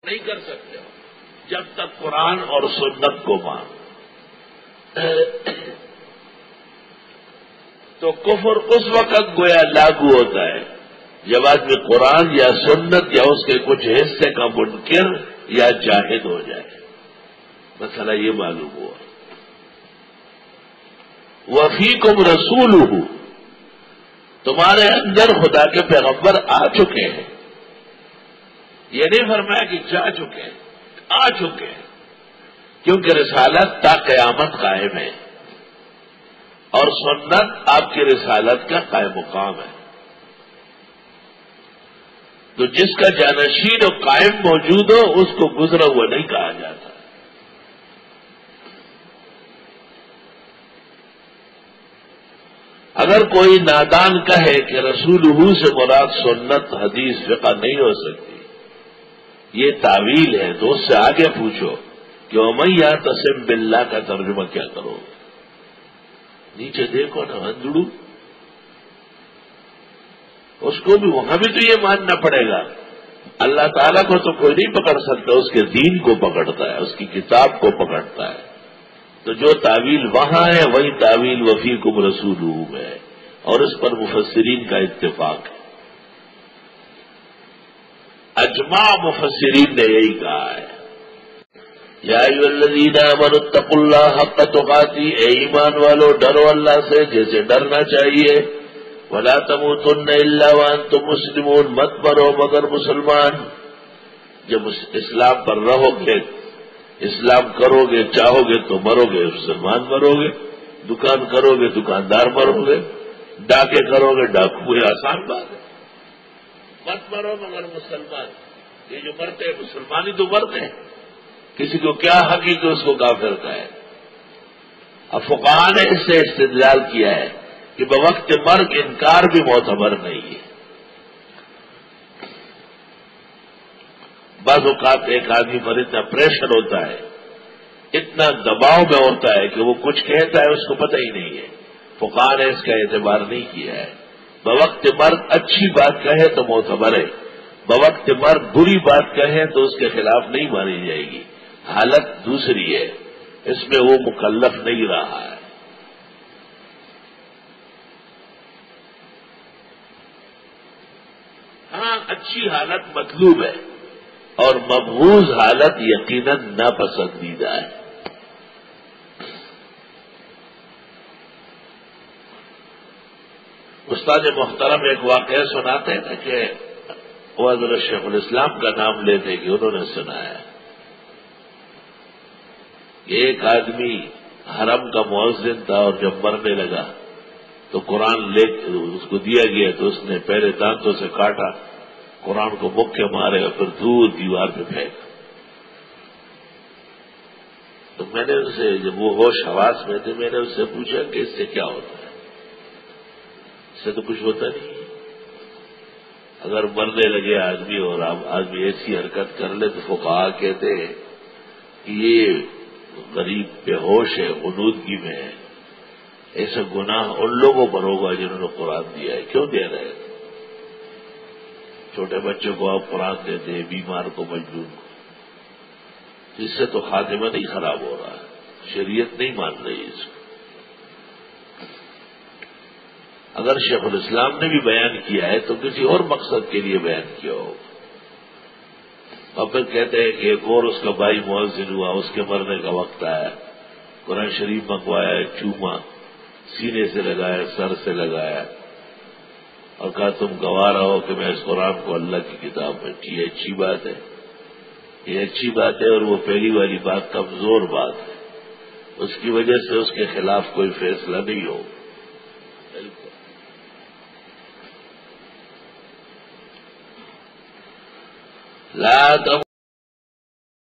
نہیں کر سکتے ہو جب تک قرآن اور سنت کو مان. تو کفر اس وقت گویا لاگو ہوتا ہے جب آدمی قرآن یا سنت یا اس کے کچھ حصے کا منکر یا جاہد ہو جائے. مسئلہ یہ معلوم ہوا. وفیکم رسولہ، تمہارے اندر خدا کے پیغمبر آ چکے ہیں. یہ نہیں فرمایا کہ جا چکے ہیں، آ چکے ہیں، کیونکہ رسالت تا قیامت قائم ہے اور سنت آپ کی رسالت کا قائم مقام ہے. تو جس کا جانشین و قائم موجود ہو اس کو گزرا ہوا نہیں کہا جاتا. اگر کوئی نادان کہے کہ رسولہ سے مراد سنت حدیث فقہ نہیں ہو سکتی، یہ تعویل ہے، تو اس سے آگے پوچھو کہ وَمَن يَعْتَصِم بِاللَّهِ کا ترجمہ کیا کرو. نیچے دیکھو نا اندڑو، اس کو بھی وہاں بھی تو یہ ماننا پڑے گا. اللہ تعالیٰ کو تو کوئی نہیں پکڑ سکتا، اس کے دین کو پکڑتا ہے، اس کی کتاب کو پکڑتا ہے. تو جو تعویل وہاں ہے وہی تعویل وفیکم رسولہ ہے، اور اس پر مفسرین کا اتفاق ہے. اجماع مفسرین نے یہی کہا ہے، یا ایھا الذین آمنوا اتقوا اللہ حق تقاتہ، اے ایمان والو ڈرو اللہ سے جیسے ڈرنا چاہیے. ولا تموتن الا وانتم مسلمون، مت مرو مگر مسلمان. جب اسلام پر رہو گے، اسلام کرو گے، چاہو گے تو مرو گے مسلمان مرو گے. دکان کرو گے دکاندار مرو گے، ڈاکے کرو گے ڈاکو. یہ آسان بات ہے. مت مرو مگر مسلمان. یہ جو مرتے ہیں مسلمان ہی تو مرتے ہیں. کسی کو کیا حق ہے کہ اس کو کافر کا ہے. اب فقہاء نے اس سے استدلال کیا ہے کہ بوقت مرگ انکار بھی معتبر نہیں ہے. بعض اوقات ایک آدمی پر اتنا پریشر ہوتا ہے، اتنا دباؤ میں ہوتا ہے کہ وہ کچھ کہتا ہے اس کو پتہ ہی نہیں ہے. فقہاء نے اس کا اعتبار نہیں کیا ہے. بوقت مرگ اچھی بات کہے تو معتبر ہے، بوقت مرگ بری بات کہے تو اس کے خلاف نہیں مانی جائے گی. حالت دوسری ہے، اس میں وہ مکلف نہیں رہا ہے. ہاں اچھی حالت مطلوب ہے اور مبغوض حالت یقیناً ناپسندیدہ ہے. استاد محترم ایک واقعہ سناتے ہیں کہ وہ حضرت شیخ الاسلام کا نام لیتے کہ انہوں نے سنایا کہ ایک آدمی حرم کا مؤذن تھا اور جب مرنے لگا تو قرآن اس کو دیا گیا تو اس نے پہلے دانتوں سے کاٹا، قرآن کو مکے مارے اور پھر دور دیوار پہ پھینک. تو میں نے ان سے، جب وہ ہوش حواس میں تھے، میں نے اس سے پوچھا کہ اس سے کیا ہوتا ہے؟ اس سے تو کچھ ہوتا نہیں ہے. اگر مرنے لگے آدمی اور آدمی ایسی حرکت کر لے تو فقہاء کہتے ہیں کہ یہ غریب بے ہوش ہے، غنودگی میں ہے. ایسا گناہ ان لوگوں پر ہوگا جنہوں نے قرآن دیا ہے. کیوں دے رہے ہیں؟ چھوٹے بچوں کو آپ قرآن دیتے ہیں، بیمار کو، مجنون کو. اس سے تو خاتمہ نہیں خراب ہو رہا ہے، شریعت نہیں مان رہی اس کو. اگر شیخ الاسلام نے بھی بیان کیا ہے تو کسی اور مقصد کے لیے بیان کیا ہو. اور پھر کہتے ہیں کہ ایک اور اس کا بھائی مؤذن ہوا، اس کے مرنے کا وقت آیا، قرآن شریف منگوایا، چوما، سینے سے لگایا، سر سے لگایا اور کہا تم گواہ رہو کہ میں اس قرآن کو اللہ کی کتاب میں. یہ اچھی بات ہے، یہ اچھی بات ہے. اور وہ پہلی والی بات کمزور بات ہے، اس کی وجہ سے اس کے خلاف کوئی فیصلہ نہیں ہو. لا